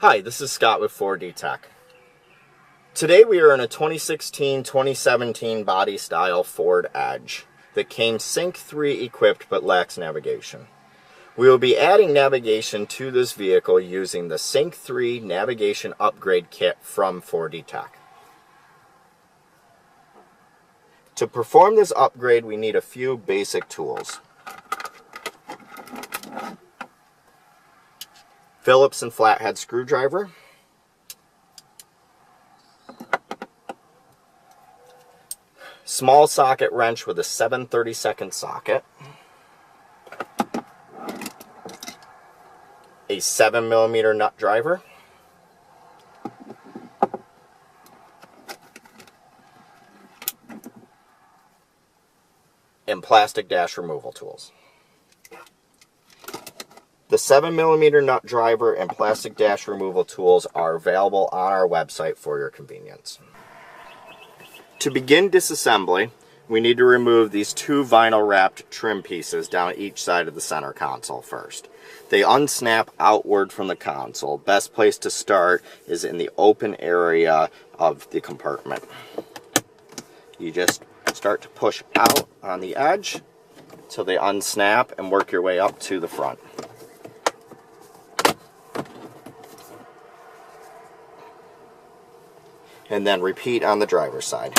Hi, this is Scott with 4D Tech. Today we are in a 2016-2017 body style Ford Edge that came Sync 3 equipped but lacks navigation. We will be adding navigation to this vehicle using the Sync 3 navigation upgrade kit from 4D Tech. To perform this upgrade, we need a few basic tools. Phillips and flathead screwdriver, small socket wrench with a 7/32 socket, a 7mm nut driver, and plastic dash removal tools. The 7mm nut driver and plastic dash removal tools are available on our website for your convenience. To begin disassembly, we need to remove these two vinyl wrapped trim pieces down each side of the center console first. They unsnap outward from the console. Best place to start is in the open area of the compartment. You just start to push out on the edge until they unsnap and work your way up to the front. And then repeat on the driver's side.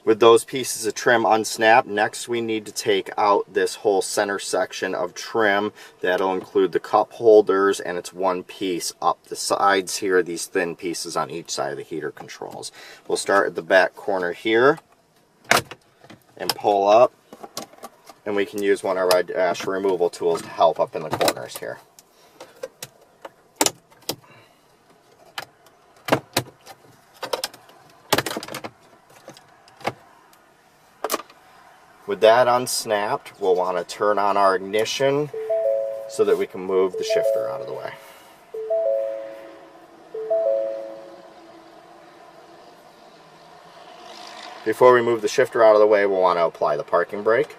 With those pieces of trim unsnapped, next we need to take out this whole center section of trim. That'll include the cup holders, and it's one piece up the sides here, these thin pieces on each side of the heater controls. We'll start at the back corner here and pull up, and we can use one of our dash removal tools to help up in the corners here. With that unsnapped, we'll want to turn on our ignition so that we can move the shifter out of the way. Before we move the shifter out of the way, we'll want to apply the parking brake.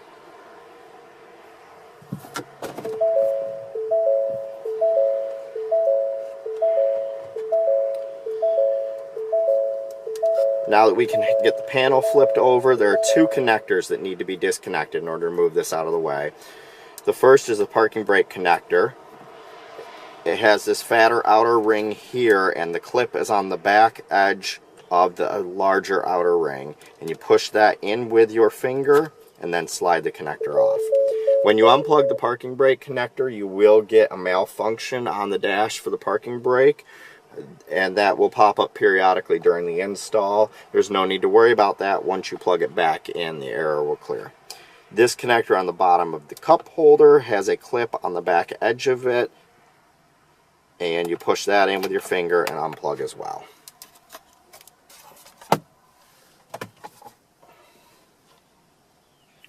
Now that we can get the panel flipped over, there are two connectors that need to be disconnected in order to move this out of the way. The first is the parking brake connector. It has this fatter outer ring here, and the clip is on the back edge of the larger outer ring, and you push that in with your finger and then slide the connector off. When you unplug the parking brake connector, you will get a malfunction on the dash for the parking brake, and that will pop up periodically during the install. There's no need to worry about that. Once you plug it back in, the error will clear. This connector on the bottom of the cup holder has a clip on the back edge of it, and you push that in with your finger and unplug as well.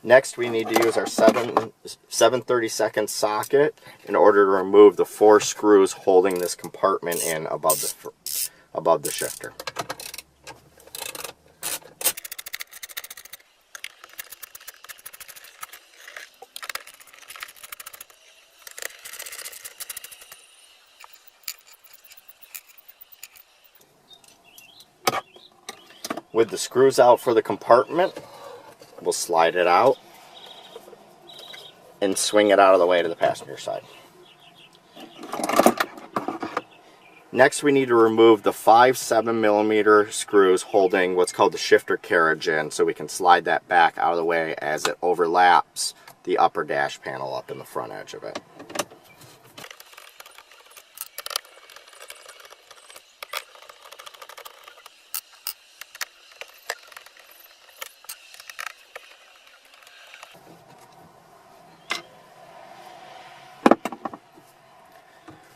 Next, we need to use our 7/32 socket in order to remove the 4 screws holding this compartment in above the shifter. With the screws out for the compartment, we'll slide it out and swing it out of the way to the passenger side. Next, we need to remove the 5 7mm screws holding what's called the shifter carriage in, so we can slide that back out of the way as it overlaps the upper dash panel up in the front edge of it.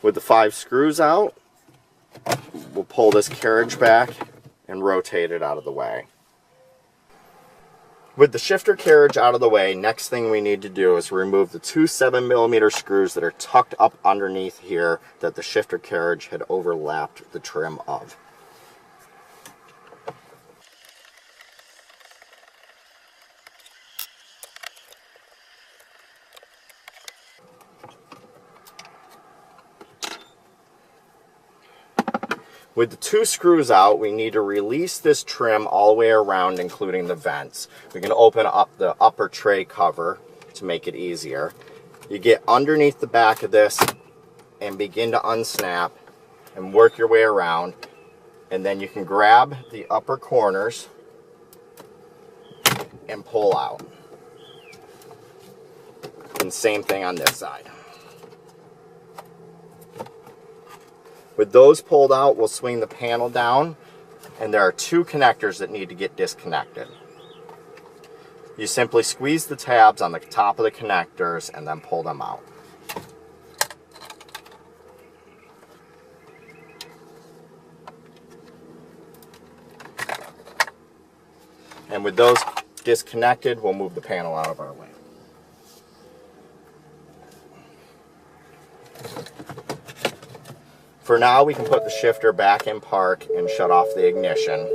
With the 5 screws out, we'll pull this carriage back and rotate it out of the way. With the shifter carriage out of the way, next thing we need to do is remove the 2 7mm screws that are tucked up underneath here that the shifter carriage had overlapped the trim of. With the 2 screws out, we need to release this trim all the way around, including the vents. We can open up the upper tray cover to make it easier. You get underneath the back of this and begin to unsnap and work your way around, and then you can grab the upper corners and pull out. And same thing on this side. With those pulled out, we'll swing the panel down, and there are 2 connectors that need to get disconnected. You simply squeeze the tabs on the top of the connectors and then pull them out. And with those disconnected, we'll move the panel out of our way. For now, we can put the shifter back in park and shut off the ignition.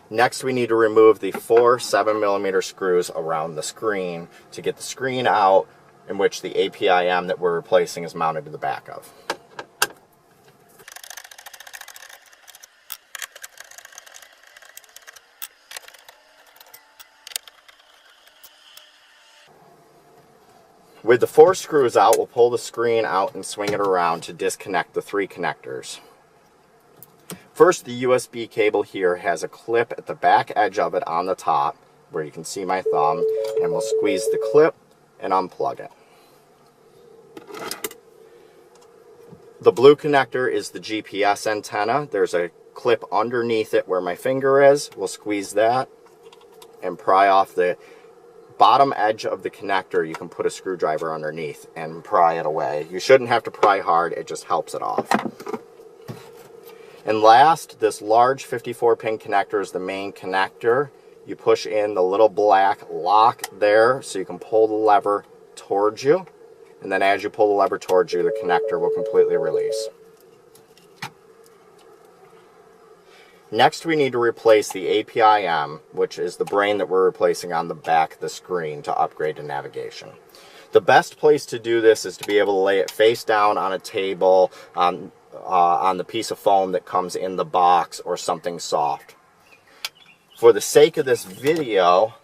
Next, we need to remove the 4 7mm screws around the screen to get the screen out, in which the APIM that we're replacing is mounted to the back of. With the 4 screws out, we'll pull the screen out and swing it around to disconnect the 3 connectors. First, the USB cable here has a clip at the back edge of it on the top, where you can see my thumb, and we'll squeeze the clip and unplug it. The blue connector is the GPS antenna. There's a clip underneath it where my finger is. We'll squeeze that and pry off the bottom edge of the connector. You can put a screwdriver underneath and pry it away. You shouldn't have to pry hard, it just helps it off. And last, this large 54-pin connector is the main connector. You push in the little black lock there so you can pull the lever towards you. And then as you pull the lever towards you, the connector will completely release. Next, we need to replace the APIM, which is the brain that we're replacing on the back of the screen to upgrade to navigation. The best place to do this is to be able to lay it face down on a table, on the piece of foam that comes in the box, or something soft. For the sake of this video,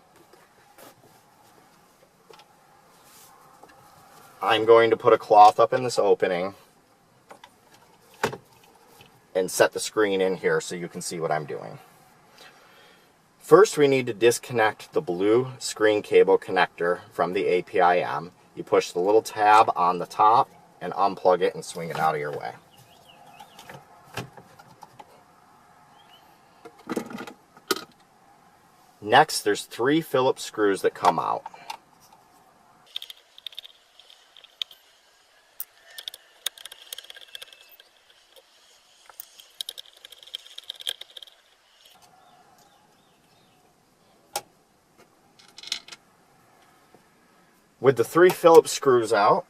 I'm going to put a cloth up in this opening and set the screen in here so you can see what I'm doing. First, we need to disconnect the blue screen cable connector from the APIM. You push the little tab on the top and unplug it and swing it out of your way. Next, there's 3 Phillips screws that come out. With the 3 Phillips screws out,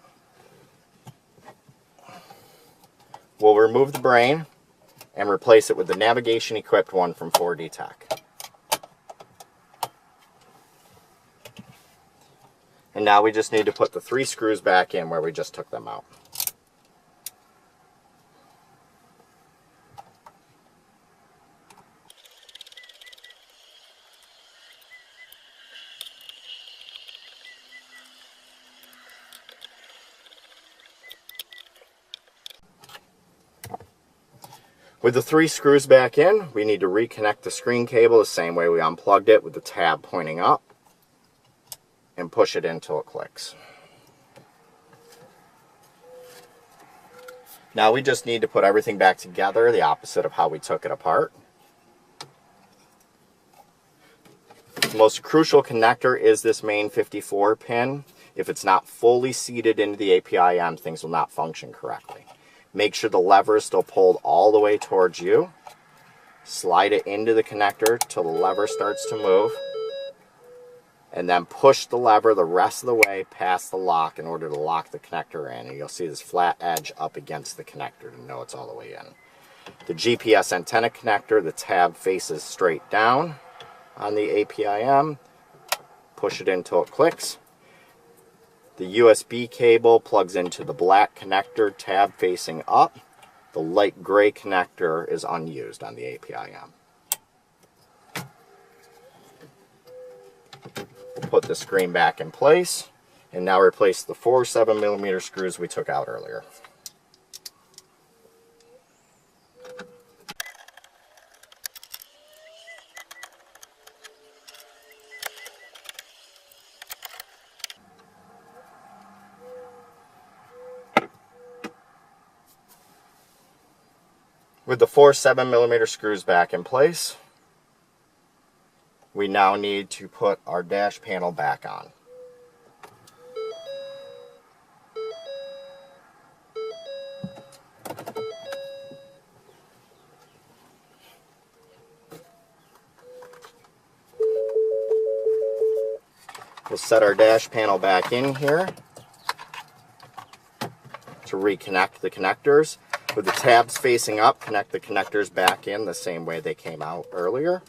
we'll remove the brain and replace it with the navigation equipped one from 4D Tech. And now we just need to put the 3 screws back in where we just took them out. With the 3 screws back in, we need to reconnect the screen cable the same way we unplugged it, with the tab pointing up, and push it in until it clicks. Now we just need to put everything back together, the opposite of how we took it apart. The most crucial connector is this main 54 pin. If it's not fully seated into the APIM, things will not function correctly. Make sure the lever is still pulled all the way towards you. Slide it into the connector till the lever starts to move. And then push the lever the rest of the way past the lock in order to lock the connector in. And you'll see this flat edge up against the connector to know it's all the way in. The GPS antenna connector, the tab faces straight down on the APIM. Push it in until it clicks. The USB cable plugs into the black connector tab facing up. The light gray connector is unused on the APIM. We'll put the screen back in place and now replace the 4 7mm screws we took out earlier. With the 4 7mm screws back in place, we now need to put our dash panel back on. We'll set our dash panel back in here to reconnect the connectors. With the tabs facing up, connect the connectors back in the same way they came out earlier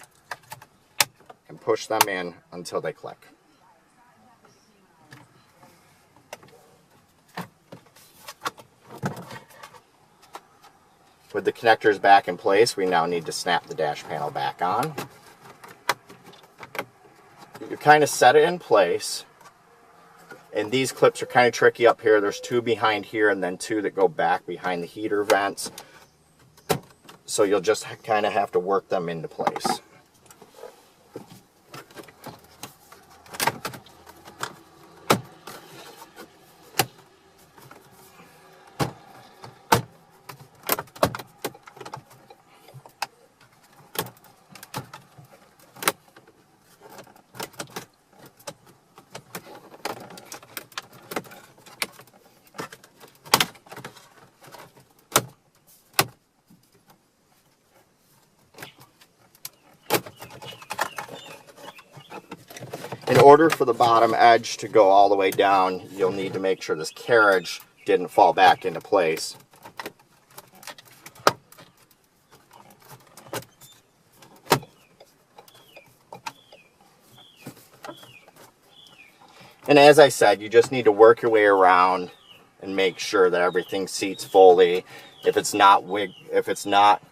and push them in until they click. With the connectors back in place, we now need to snap the dash panel back on. You kind of set it in place, and these clips are kind of tricky up here. There's 2 behind here and then 2 that go back behind the heater vents. So you'll just kind of have to work them into place. In order for the bottom edge to go all the way down, you'll need to make sure this carriage didn't fall back into place. And as I said, you just need to work your way around and make sure that everything seats fully. If it's not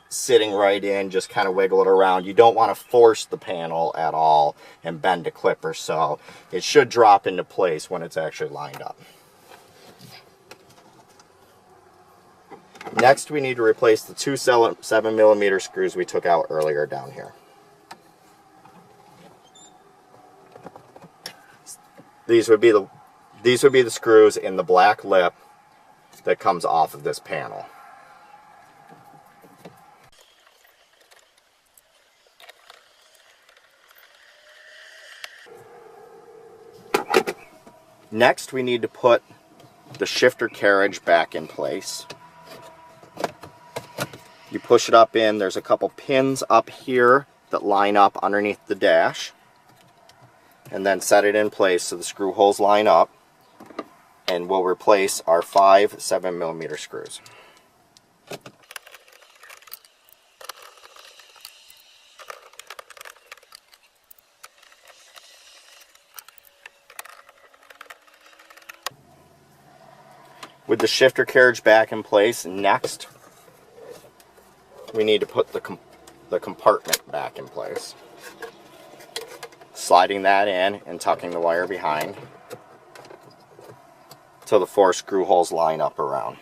sitting right in, just kind of wiggle it around. You don't want to force the panel at all and bend a clip or so. It should drop into place when it's actually lined up. Next, we need to replace the 2 7mm screws we took out earlier down here. These would be the screws in the black lip that comes off of this panel. Next, we need to put the shifter carriage back in place. You push it up in. There's a couple pins up here that line up underneath the dash. And then set it in place so the screw holes line up. And we'll replace our 5 7mm screws. With the shifter carriage back in place, next we need to put the compartment back in place. Sliding that in and tucking the wire behind till the 4 screw holes line up around.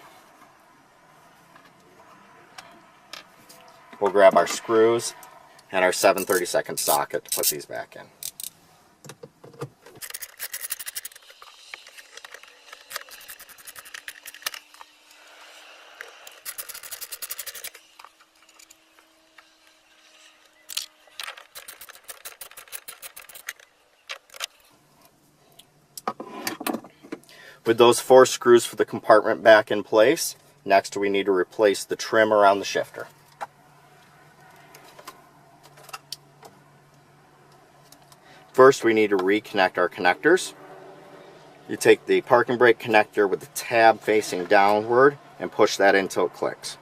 We'll grab our screws and our 7/32 socket to put these back in. With those 4 screws for the compartment back in place, next we need to replace the trim around the shifter. First, we need to reconnect our connectors. You take the parking brake connector with the tab facing downward and push that until it clicks.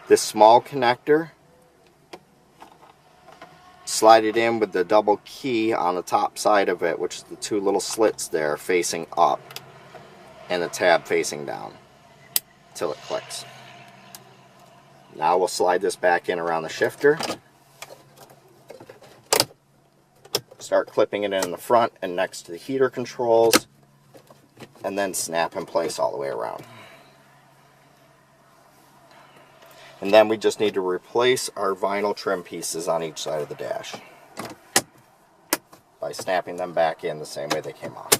This small connector slide it in with the double key on the top side of it, which is the two little slits there facing up and the tab facing down until it clicks. Now we'll slide this back in around the shifter. Start clipping it in the front and next to the heater controls, and then snap in place all the way around. And then we just need to replace our vinyl trim pieces on each side of the dash by snapping them back in the same way they came off.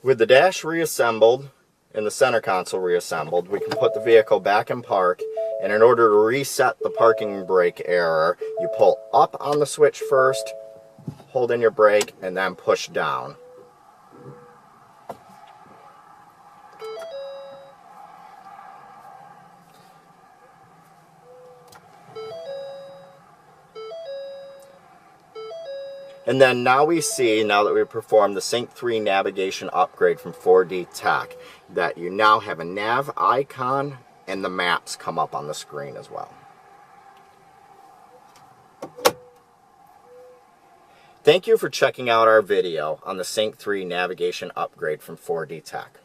With the dash reassembled and the center console reassembled, we can put the vehicle back in park, and in order to reset the parking brake error, you pull up on the switch first, hold in your brake, and then push down. And then now we see, now that we've performed the Sync 3 navigation upgrade from 4D Tech, that you now have a nav icon and the maps come up on the screen as well. Thank you for checking out our video on the Sync 3 navigation upgrade from 4D Tech.